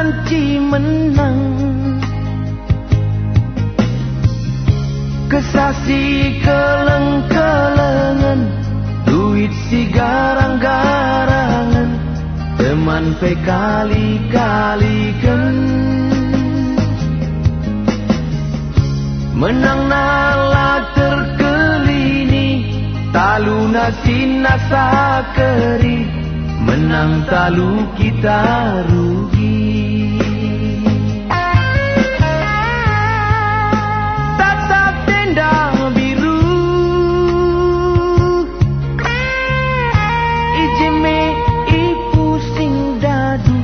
banci menang, kesasi keleng-kelengan, duit si garang-garangan, teman pe kali-kalikan. Menang nala terkelini, talu nasi nasa keri, menang talu kita rugi. Tatap tenda biru, ijeme ipusing dadu,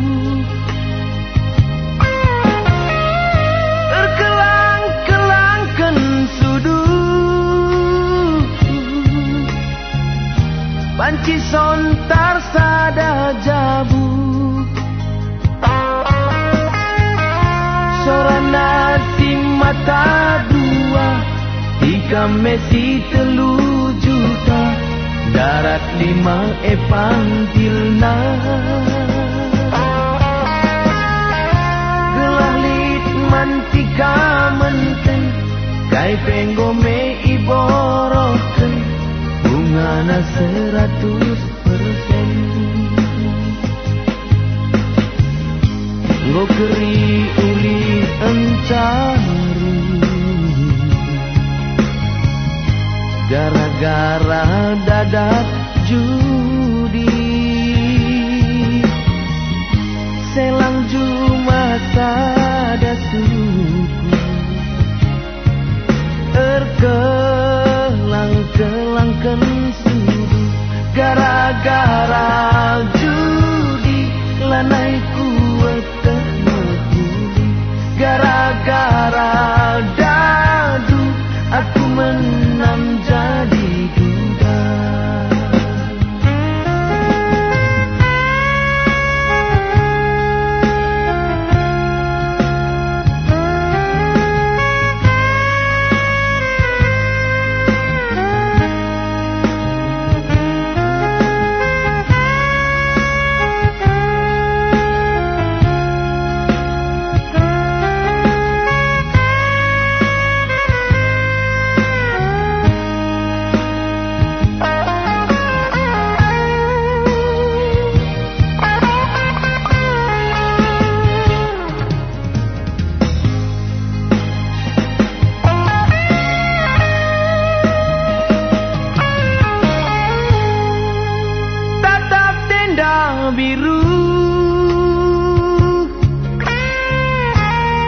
terkelang-kelangkan sudu, banci sontar sada jabu, sorana si mata dua, tiga mesi 3 juta, darat 5 pantilna. Gelah lit mantika menteng, kai penggome iboroken, bungana 100%. Nggo keri uli encari, gara-gara dadak judi, selang juma sada suku, terkelang-kelangkan sudu, gara-gara judi lanai kuat termeguli, gara-gara dadu aku menang jadi duda. Biru,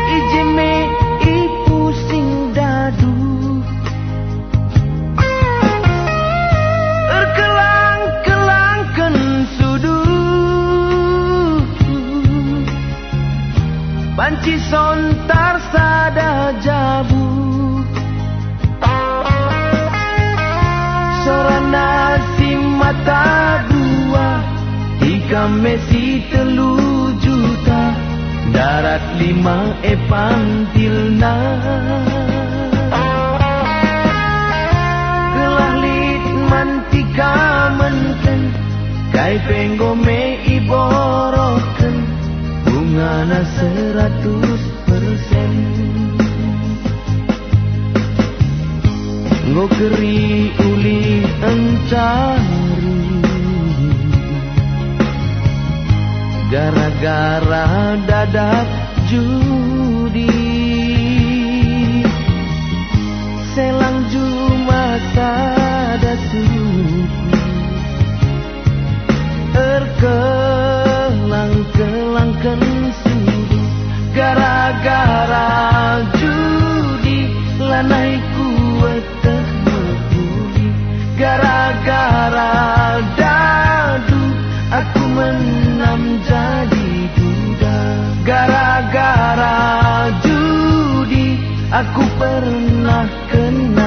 ijeme ipusing dadu, terkelang-kelangkan sudu, banci sontar sada jabu, sorana si mata dua, tiga mesi 3 juta, darat 5 pantilna. Gelah lit mantika menteng, kai penggome iboroken, bungana 100%. Nggo keri uli encari, gara-gara dadak judi, selang juma sada suku, terkelang-kelangkan sudu, gara-gara judi lanai kuat termeguli, gara-gara dadu aku menang jadi duda, gara-gara judi aku pernah kena